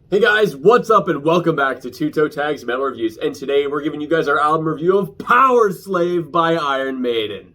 Hey guys, what's up and welcome back to Two Toe Tags Metal Reviews, and today we're giving you guys our album review of Powerslave by Iron Maiden.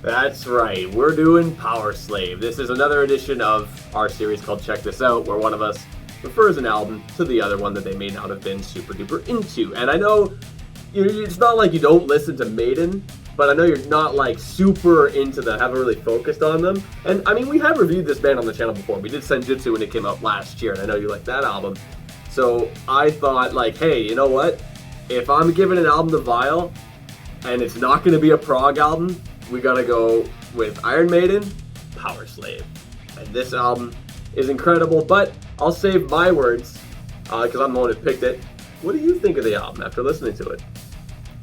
That's right, we're doing Powerslave. This is another edition of our series called Check This Out, where one of us refers an album to the other one that they may not have been super duper into. And I know it's not like you don't listen to Maiden, but I know you're not like super into them, haven't really focused on them. And I mean, we have reviewed this band on the channel before. We did Senjutsu when it came out last year, and I know you like that album. So I thought like, hey, you know what? If I'm giving an album to Vile, and it's not gonna be a prog album, we gotta go with Iron Maiden, Powerslave. And this album is incredible, but I'll save my words, because I'm the one who picked it. What do you think of the album after listening to it?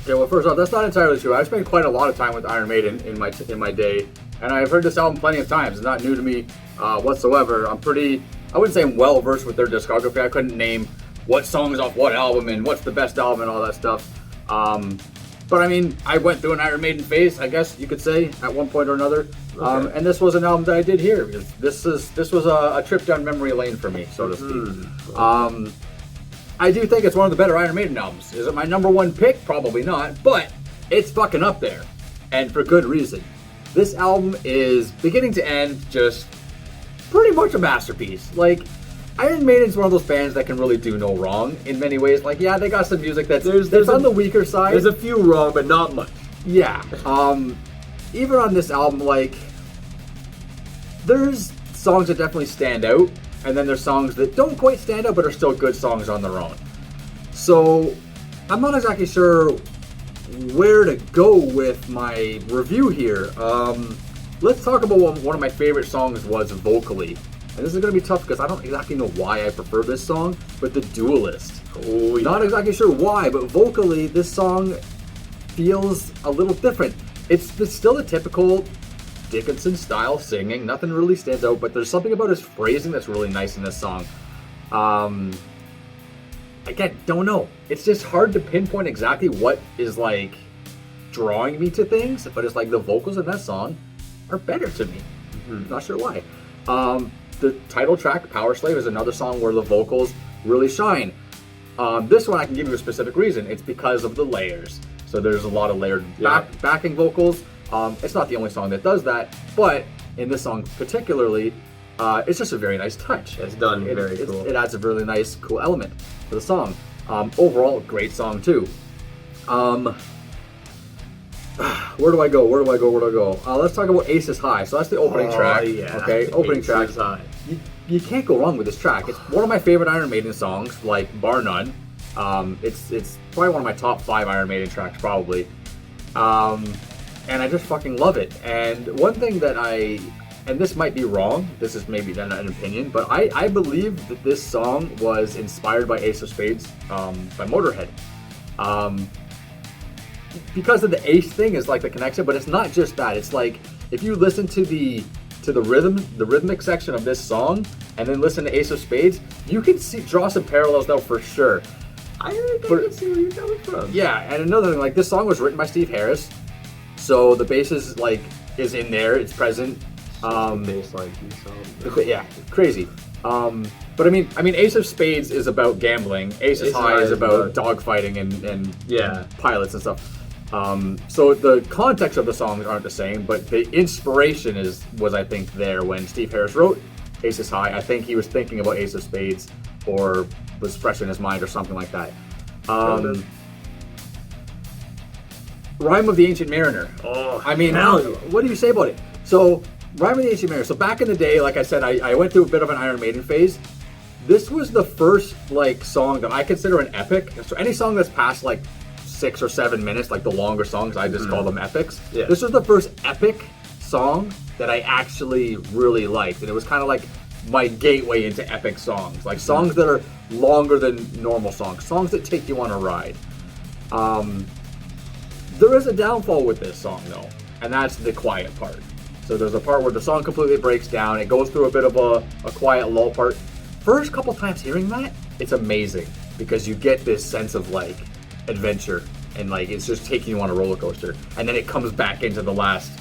Yeah, well, first off, that's not entirely true. I've spent quite a lot of time with Iron Maiden in my day, and I've heard this album plenty of times. It's not new to me whatsoever. I wouldn't say I'm well versed with their discography. I couldn't name what songs off what album and what's the best album and all that stuff. But I mean, I went through an Iron Maiden phase, I guess you could say, at one point or another. Okay. And this was an album that I did hear, because this was a trip down memory lane for me, so to speak. I do think it's one of the better Iron Maiden albums. Is it my number one pick? Probably not, but it's fucking up there, and for good reason. This album is, beginning to end, just pretty much a masterpiece. Like, Iron Maiden's one of those bands that can really do no wrong in many ways. Like, yeah, they got some music that's on the weaker side. There's a few wrong, but not much. Yeah. Even on this album, like, there's songs that definitely stand out, and then there's songs that don't quite stand out but are still good songs on their own. So I'm not exactly sure where to go with my review here. Let's talk about what one of my favorite songs was vocally. And this is going to be tough because I don't exactly know why I prefer this song, but The Duelist. Oh, yeah. Not exactly sure why, but vocally this song feels a little different. It's still the typical Dickinson style singing. Nothing really stands out, but there's something about his phrasing that's really nice in this song. Again, don't know. It's just hard to pinpoint exactly what is like drawing me to things, but it's like the vocals in that song are better to me. Not sure why. The title track, Powerslave, is another song where the vocals really shine. This one I can give you a specific reason. It's because of the layers. So there's a lot of layered backing vocals. It's not the only song that does that, but in this song particularly, it's just a very nice touch. It's done very cool. It adds a really nice, cool element to the song. Overall, great song too. Where do I go? Let's talk about Aces High. So that's the opening track. Yeah. Okay, opening Aces track. High. You can't go wrong with this track. It's one of my favorite Iron Maiden songs, like bar none. It's probably one of my top 5 Iron Maiden tracks, probably. And I just fucking love it. And one thing that and this might be wrong, this is maybe not an opinion, but I believe that this song was inspired by Ace of Spades by Motorhead. Because of the Ace thing is like the connection, but it's not just that. It's like, if you listen to the rhythmic section of this song, and then listen to Ace of Spades, you can draw some parallels though for sure. I can see where you're coming from. Yeah, and another thing, like this song was written by Steve Harris, so the bass is like is in there, it's present. Baseline piece. Yeah, crazy. But I mean, Ace of Spades is about gambling. Aces High is about dogfighting and pilots and stuff. So the context of the songs aren't the same, but the inspiration was I think there when Steve Harris wrote Aces High. I think he was thinking about Ace of Spades, or was fresh in his mind, or something like that. Rhyme of the Ancient Mariner. Oh, I mean, what do you say about it? So, Rhyme of the Ancient Mariner. So back in the day, like I said, I went through a bit of an Iron Maiden phase. This was the first like song that I consider an epic. So any song that's past like 6 or 7 minutes, like the longer songs, I just call them epics. Yeah. This was the first epic song that I actually really liked, and it was kind of like my gateway into epic songs, like songs that are longer than normal songs that take you on a ride. There is a downfall with this song though, and that's the quiet part. So there's a part where the song completely breaks down. It goes through a bit of a quiet lull part. First couple times hearing that, it's amazing because you get this sense of like adventure and like it's just taking you on a roller coaster. And then it comes back into the last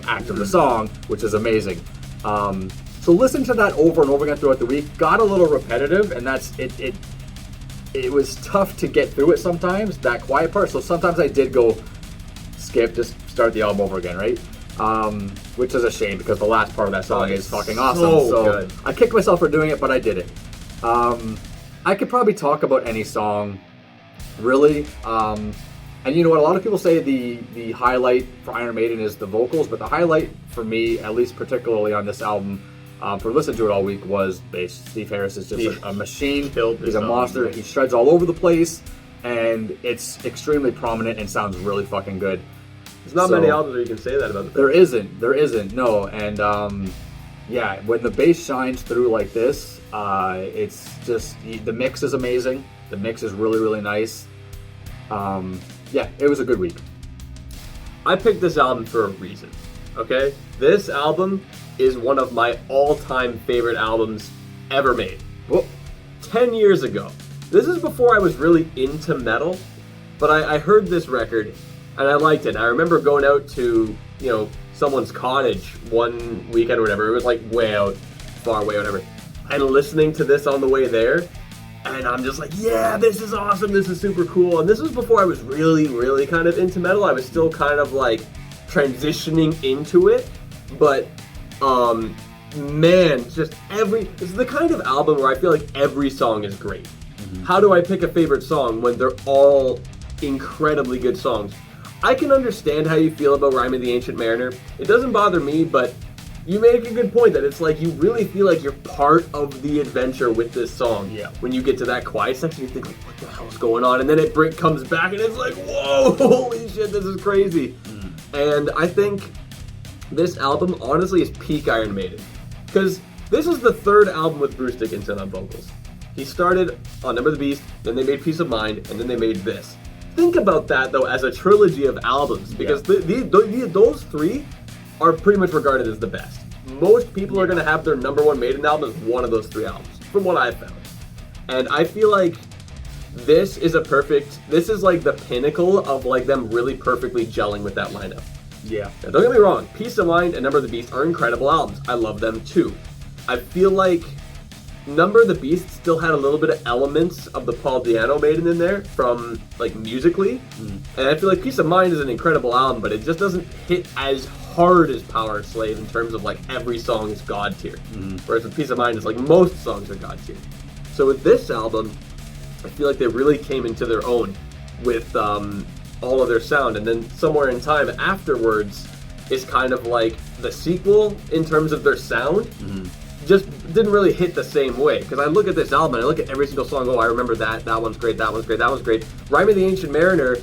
act of the song, which is amazing. So listen to that over and over again throughout the week. Got a little repetitive, and that's it. It was tough to get through it sometimes, that quiet part. So sometimes I did go skip, just start the album over again, right? Which is a shame because the last part of that song is fucking awesome. So good. I kicked myself for doing it, but I did it. I could probably talk about any song, really. And you know what? A lot of people say the highlight for Iron Maiden is the vocals, but the highlight for me, at least particularly on this album, for listening to it all week, was bass. Steve Harris is just a machine. He's a monster. He shreds all over the place, and it's extremely prominent and sounds really fucking good. There's not many albums where you can say that about the bass. There isn't, no. And when the bass shines through like this, it's just, the mix is amazing. The mix is really, really nice. It was a good week. I picked this album for a reason, okay? This album is one of my all-time favorite albums ever made. Whoa. 10 years ago. This is before I was really into metal, but I heard this record and I liked it. I remember going out to, someone's cottage one weekend or whatever. It was like way out, far away, whatever. And listening to this on the way there, and I'm just like, yeah, this is awesome, this is super cool. And this was before I was really, really kind of into metal. I was still kind of like transitioning into it. But, this is the kind of album where I feel like every song is great. Mm-hmm. How do I pick a favorite song when they're all incredibly good songs? I can understand how you feel about Rime of the Ancient Mariner. It doesn't bother me, but you make a good point that it's like you really feel like you're part of the adventure with this song. Yeah. When you get to that quiet section, you think, like, what the hell's going on? And then it comes back and it's like, whoa, holy shit, this is crazy. And I think this album, honestly, is peak Iron Maiden. Because this is the third album with Bruce Dickinson on vocals. He started on Number of the Beast, then they made Peace of Mind, and then they made this. Think about that, though, as a trilogy of albums. Because those three are pretty much regarded as the best. Most people are going to have their number one Maiden album as one of those three albums, from what I've found. And I feel like this is like the pinnacle of like them really perfectly gelling with that lineup. Yeah. Now, don't get me wrong, Peace of Mind and Number of the Beast are incredible albums. I love them too. I feel like Number of the Beast still had a little bit of elements of the Paul Di'Anno Maiden in there from like musically. And I feel like Peace of Mind is an incredible album, but it just doesn't hit as hard as Powerslave in terms of like every song is God tier. Whereas with Peace of Mind, it's like most songs are God tier. So with this album, I feel like they really came into their own with all of their sound. And then Somewhere in Time afterwards is kind of like the sequel in terms of their sound. Just didn't really hit the same way. Because I look at this album and I look at every single song, I remember that one's great, that one's great, that one's great. Rime of the Ancient Mariner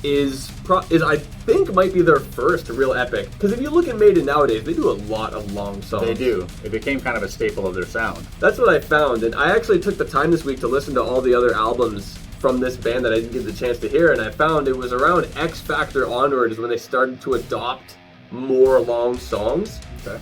is I think might be their first real epic. Because if you look at Maiden nowadays, they do a lot of long songs. They do. It became kind of a staple of their sound. That's what I found, and I actually took the time this week to listen to all the other albums from this band that I didn't get the chance to hear, and I found it was around X Factor onwards when they started to adopt more long songs. Okay.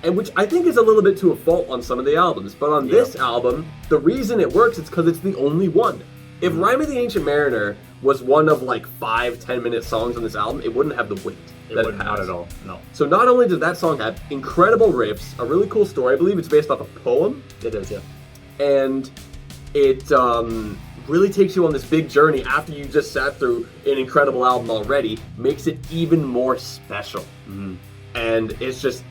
And which I think is a little bit to a fault on some of the albums, but on this album, the reason it works is because it's the only one. If Rime of the Ancient Mariner was one of like 5-10 minute songs on this album, it wouldn't have the weight that it has. Not at all, no. So not only does that song have incredible riffs, a really cool story, I believe it's based off a poem. It is, yeah. And it really takes you on this big journey after you just sat through an incredible album already, makes it even more special. And it's just,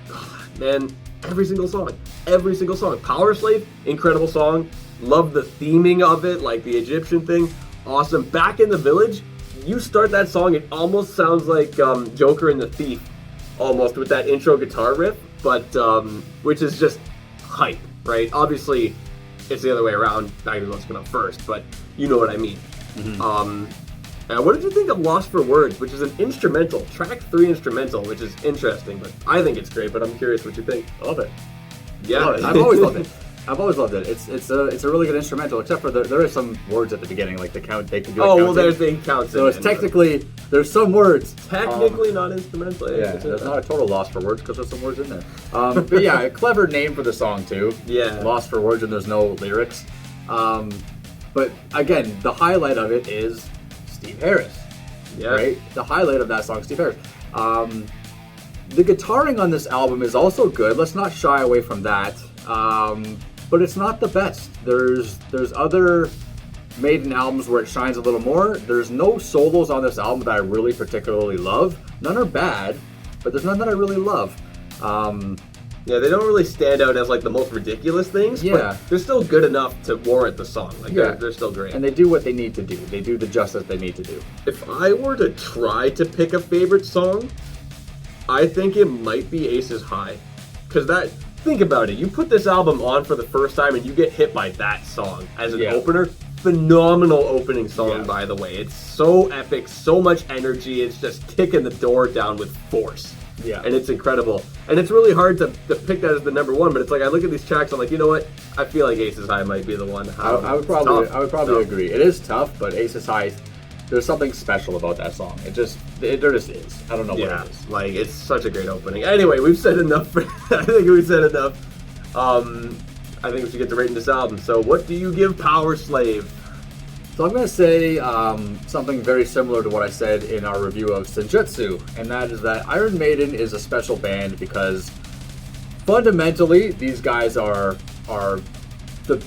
man, every single song. Powerslave, incredible song. Love the theming of it, like the Egyptian thing. Awesome. Back in the Village, you start that song, it almost sounds like Joker and the Thief, almost, with that intro guitar riff, but which is just hype, right? Obviously, it's the other way around. Back in the Village came out first, but you know what I mean. What did you think of Lost for Words, which is an instrumental, track 3 instrumental, which is interesting, but I think it's great, but I'm curious what you think. I love it. Yeah. Love it. I've always loved it. I've always loved it. It's a really good instrumental, except for there are some words at the beginning, like the count. They can do. There's the count. So it's technically there's some words. Technically not instrumental. Yeah, there's not a total loss for words because there's some words in there. But yeah, a clever name for the song too. Yeah. Lost for Words, and there's no lyrics. But again, the highlight of it is Steve Harris. Yeah. Right. The highlight of that song, Steve Harris. The guitaring on this album is also good. Let's not shy away from that. But it's not the best. There's other Maiden albums where it shines a little more. There's no solos on this album that I really particularly love. None are bad, but there's none that I really love. Yeah, they don't really stand out as like the most ridiculous things, but they're still good enough to warrant the song. Like they're still great. And they do what they need to do. They do the justice they need to do. If I were to try to pick a favorite song, I think it might be Aces High. Because think about it, you put this album on for the first time and you get hit by that song as an opener. Phenomenal opening song, by the way. It's so epic, so much energy. It's just kicking the door down with force. Yeah. And it's incredible. And it's really hard to pick that as the number one, but it's like I look at these tracks, I'm like, you know what? I feel like Aces High might be the one. I would probably agree. It is tough, but Aces High, there's something special about that song. There just is. I don't know what it is. Like, it's such a great opening. Anyway, we've said enough. I think we've said enough. I think we should get to rating this album. So what do you give Powerslave? So I'm going to say something very similar to what I said in our review of Senjutsu, and that is that Iron Maiden is a special band because fundamentally these guys are the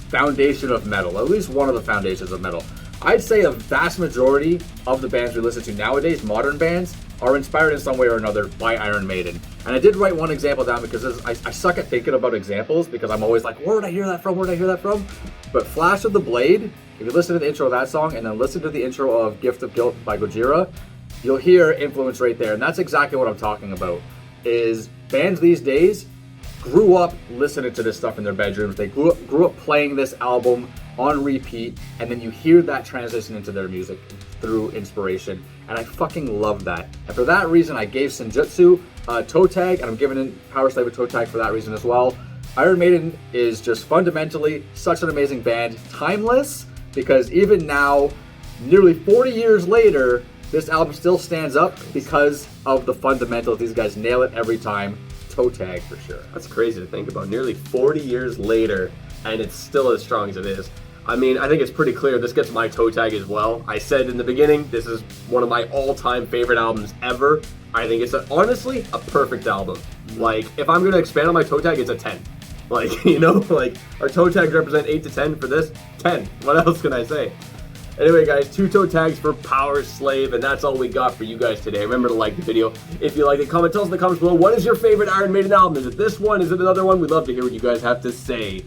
foundation of metal, at least one of the foundations of metal. I'd say a vast majority of the bands we listen to nowadays, modern bands, are inspired in some way or another by Iron Maiden. And I did write one example down because I suck at thinking about examples because I'm always like, where did I hear that from? Where did I hear that from? But Flash of the Blade, if you listen to the intro of that song and then listen to the intro of Gift of Guilt by Gojira, you'll hear influence right there. And that's exactly what I'm talking about, is bands these days grew up listening to this stuff in their bedrooms. They grew up playing this album on repeat, and then you hear that transition into their music through inspiration. And I fucking love that. And for that reason, I gave Senjutsu a toe tag, and I'm giving Powerslave a toe tag for that reason as well. Iron Maiden is just fundamentally such an amazing band. Timeless, because even now, nearly 40 years later, this album still stands up because of the fundamentals. These guys nail it every time. Toe tag for sure. That's crazy to think about. Nearly 40 years later, and it's still as strong as it is. I mean, I think it's pretty clear this gets my toe tag as well. I said in the beginning, this is one of my all-time favorite albums ever. I think it's honestly a perfect album. Like, if I'm going to expand on my toe tag, it's a 10. Like, you know, like, our toe tags represent 8 to 10 for this. 10. What else can I say? Anyway, guys, 2 toe tags for Powerslave, and that's all we got for you guys today. Remember to like the video. If you like it, comment, tell us in the comments below, what is your favorite Iron Maiden album? Is it this one? Is it another one? We'd love to hear what you guys have to say.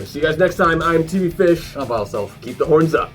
See you guys next time. I'm TV Fish. I'm Self. Keep the horns up.